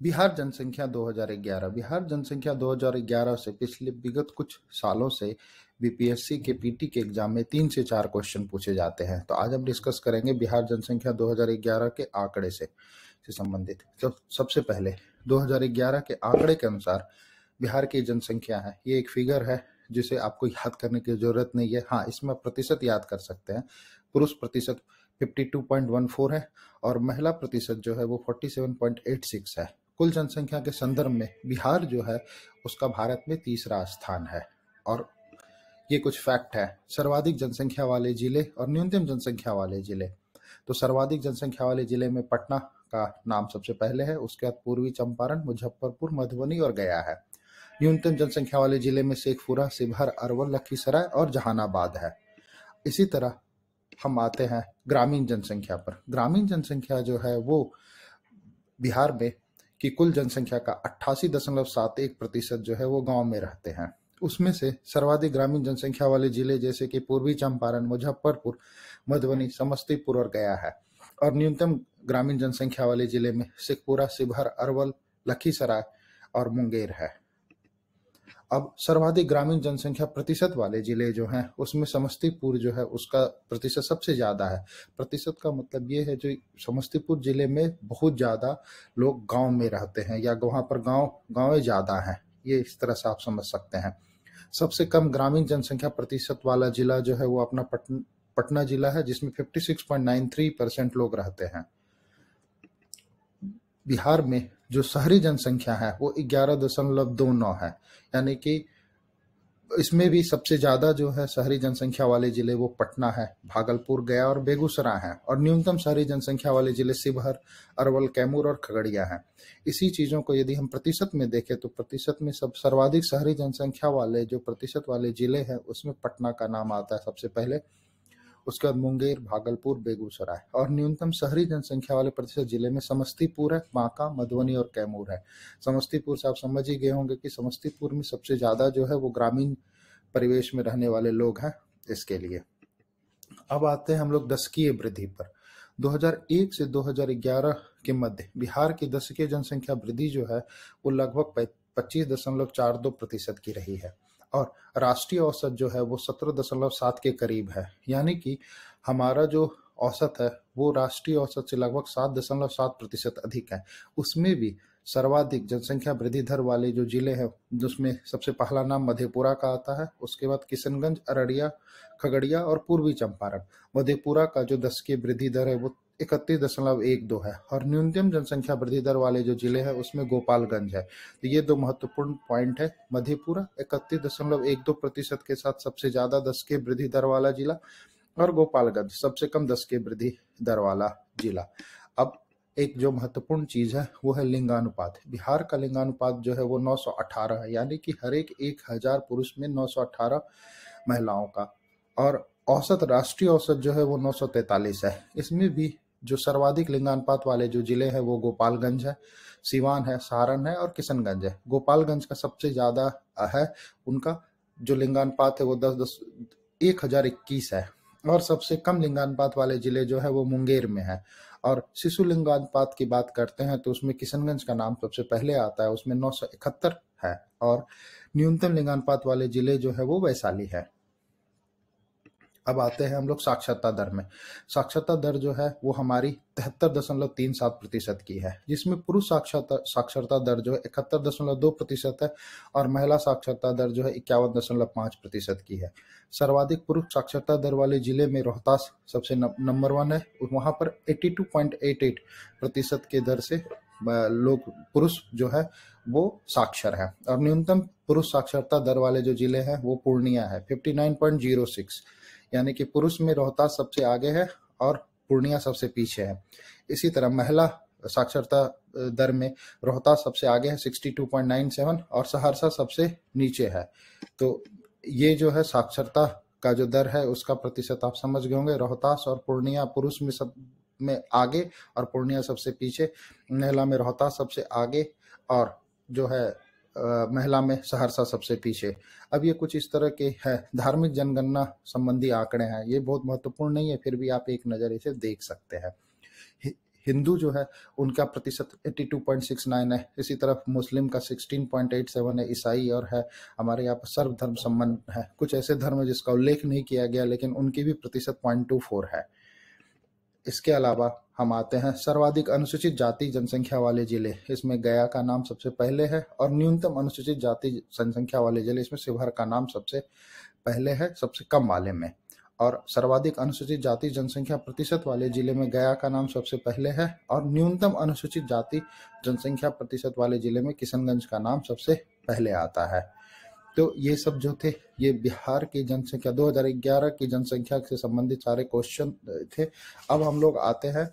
बिहार जनसंख्या 2011। बिहार जनसंख्या 2011 से पिछले विगत कुछ सालों से बीपीएससी के पीटी के एग्जाम में 3 से 4 क्वेश्चन पूछे जाते हैं। तो आज हम डिस्कस करेंगे बिहार जनसंख्या 2011 के आंकड़े से संबंधित। तो सबसे पहले 2011 के आंकड़े के अनुसार बिहार की जनसंख्या है, ये एक फिगर है जिसे आपको याद करने की जरूरत नहीं है। हाँ, इसमें प्रतिशत याद कर सकते हैं। पुरुष प्रतिशत 52.14 है और महिला प्रतिशत जो है वो 47.86 है। कुल जनसंख्या के संदर्भ में बिहार जो है उसका भारत में तीसरा स्थान है। और ये कुछ फैक्ट है, सर्वाधिक जनसंख्या वाले जिले और न्यूनतम जनसंख्या वाले जिले। तो सर्वाधिक जनसंख्या वाले जिले में पटना का नाम सबसे पहले है, उसके बाद पूर्वी चंपारण, मुजफ्फरपुर, मधुबनी और गया है। न्यूनतम जनसंख्या वाले जिले में शेखपुरा, शिवहर, अरवल, लखीसराय और जहानाबाद है। इसी तरह हम आते हैं ग्रामीण जनसंख्या पर। ग्रामीण जनसंख्या जो है वो बिहार में की कुल जनसंख्या का 88.71% जो है वो गांव में रहते हैं। उसमें से सर्वाधिक ग्रामीण जनसंख्या वाले जिले जैसे कि पूर्वी चंपारण, मुजफ्फरपुर, मधुबनी, समस्तीपुर और गया है। और न्यूनतम ग्रामीण जनसंख्या वाले जिले में शेखपुरा, शिवहर, अरवल, लखीसराय और मुंगेर है। अब सर्वाधिक ग्रामीण जनसंख्या प्रतिशत वाले जिले जो हैं उसमें समस्तीपुर जो है उसका प्रतिशत सबसे ज्यादा है। प्रतिशत का मतलब ये है जो समस्तीपुर जिले में बहुत ज्यादा लोग गांव में रहते हैं या वहां पर गांव ज्यादा हैं, ये इस तरह से आप समझ सकते हैं। सबसे कम ग्रामीण जनसंख्या प्रतिशत वाला जिला जो है वो अपना पटना जिला है, जिसमें 56.93% लोग रहते हैं। बिहार में जो शहरी जनसंख्या है वो 11.29 है, यानी कि इसमें भी सबसे ज्यादा जो है शहरी जनसंख्या वाले जिले वो पटना है, भागलपुर, गया और बेगूसराय हैं। और न्यूनतम शहरी जनसंख्या वाले जिले शिवहर, अरवल, कैमूर और खगड़िया हैं। इसी चीजों को यदि हम प्रतिशत में देखें तो प्रतिशत में सब सर्वाधिक शहरी जनसंख्या वाले जो प्रतिशत वाले जिले हैं उसमें पटना का नाम आता है सबसे पहले, उसके बाद मुंगेर, भागलपुर, बेगूसराय। और न्यूनतम शहरी जनसंख्या वाले प्रतिशत जिले में समस्तीपुर है, बांका, मधुबनी और कैमूर है। समस्तीपुर से आप समझ ही गए होंगे कि समस्तीपुर में सबसे ज्यादा जो है वो ग्रामीण परिवेश में रहने वाले लोग हैं इसके लिए। अब आते हैं हम लोग दशकीय वृद्धि पर। 2001 से 2011 के मध्य बिहार की दशकीय जनसंख्या वृद्धि जो है वो लगभग 25.42% की रही है और राष्ट्रीय औसत जो है वो 17.7 के करीब है। यानी कि हमारा जो औसत है वो राष्ट्रीय औसत से लगभग 7.7% अधिक है। उसमें भी सर्वाधिक जनसंख्या वृद्धि दर वाले जो जिले हैं जिसमें सबसे पहला नाम मधेपुरा का आता है, उसके बाद किशनगंज, अररिया, खगड़िया और पूर्वी चंपारण। मधेपुरा का जो दशकीय वृद्धि दर है वो 31.12 है और न्यूनतम जनसंख्या वृद्धि दर वाले जो जिले हैं उसमें गोपालगंज है। तो ये दो महत्वपूर्ण पॉइंट है, मधेपुरा 31.12% के साथ सबसे ज्यादा दशकीय वृद्धि दर वाला जिला और गोपालगंज सबसे कम दशकीय वृद्धि दर वाला जिला। अब एक जो महत्वपूर्ण चीज है वो है लिंगानुपात। बिहार का लिंगानुपात जो है वो 918 है, यानी कि हर एक 1000 पुरुष में 918 महिलाओं का। और औसत राष्ट्रीय औसत जो है वो 943 है। इसमें भी जो सर्वाधिक लिंगानुपात वाले जो जिले हैं वो गोपालगंज है, सिवान है, सारण है और किशनगंज है। गोपालगंज का सबसे ज्यादा है, उनका जो लिंगानुपात है वो 1021 है। और सबसे कम लिंगानुपात वाले जिले जो है वो मुंगेर में है। और शिशु लिंगानुपात की बात करते हैं तो उसमें किशनगंज का नाम सबसे पहले आता है, उसमें 971 है। और न्यूनतम लिंगानुपात वाले जिले जो है वो वैशाली है। अब आते हैं हम लोग साक्षरता दर में। साक्षरता दर जो है वो हमारी 73.37% की है, जिसमें पुरुष साक्षरता दर जो है 71.2% है और महिला साक्षरता दर जो है 51.5% की है। सर्वाधिक पुरुष साक्षरता दर वाले जिले में रोहतास सबसे नंबर 1 है, वहां पर 82.88% के दर से लोग पुरुष जो है वो साक्षर है। और न्यूनतम पुरुष साक्षरता दर वाले जो जिले हैं वो पूर्णिया है, 59.06, यानी कि पुरुष में रोहतास सबसे आगे है और पूर्णिया सबसे पीछे है। इसी तरह महिला साक्षरता दर में रोहतास सबसे आगे है 62.97 और सहरसा सबसे नीचे है। तो ये जो है साक्षरता का जो दर है उसका प्रतिशत आप समझ गए होंगे। रोहतास और पूर्णिया पुरुष में सब में आगे और पूर्णिया सबसे पीछे, महिला में रोहतास सबसे आगे और जो है महिला में सहरसा सबसे पीछे। अब ये कुछ इस तरह के है धार्मिक जनगणना संबंधी आंकड़े हैं, ये बहुत महत्वपूर्ण नहीं है, फिर भी आप एक नजर इसे देख सकते हैं। हिंदू जो है उनका प्रतिशत 82.69 है, इसी तरफ मुस्लिम का 16.87 है, ईसाई और है हमारे यहाँ पर सर्वधर्म संबंध है। कुछ ऐसे धर्म है जिसका उल्लेख नहीं किया गया लेकिन उनकी भी प्रतिशत 0.24 है। इसके अलावा हम आते हैं सर्वाधिक अनुसूचित जाति जनसंख्या वाले जिले, इसमें गया का नाम सबसे पहले है, और न्यूनतम अनुसूचित जाति जनसंख्या वाले जिले, इसमें शिवहर का नाम सबसे पहले है, सबसे कम वाले में। और सर्वाधिक अनुसूचित जाति जनसंख्या प्रतिशत वाले जिले में गया का नाम सबसे पहले है, और न्यूनतम अनुसूचित जाति जनसंख्या प्रतिशत वाले जिले में किशनगंज का नाम सबसे पहले आता है। तो ये सब जो थे ये बिहार की जनसंख्या 2011 की जनसंख्या से संबंधित सारे क्वेश्चन थे। अब हम लोग आते हैं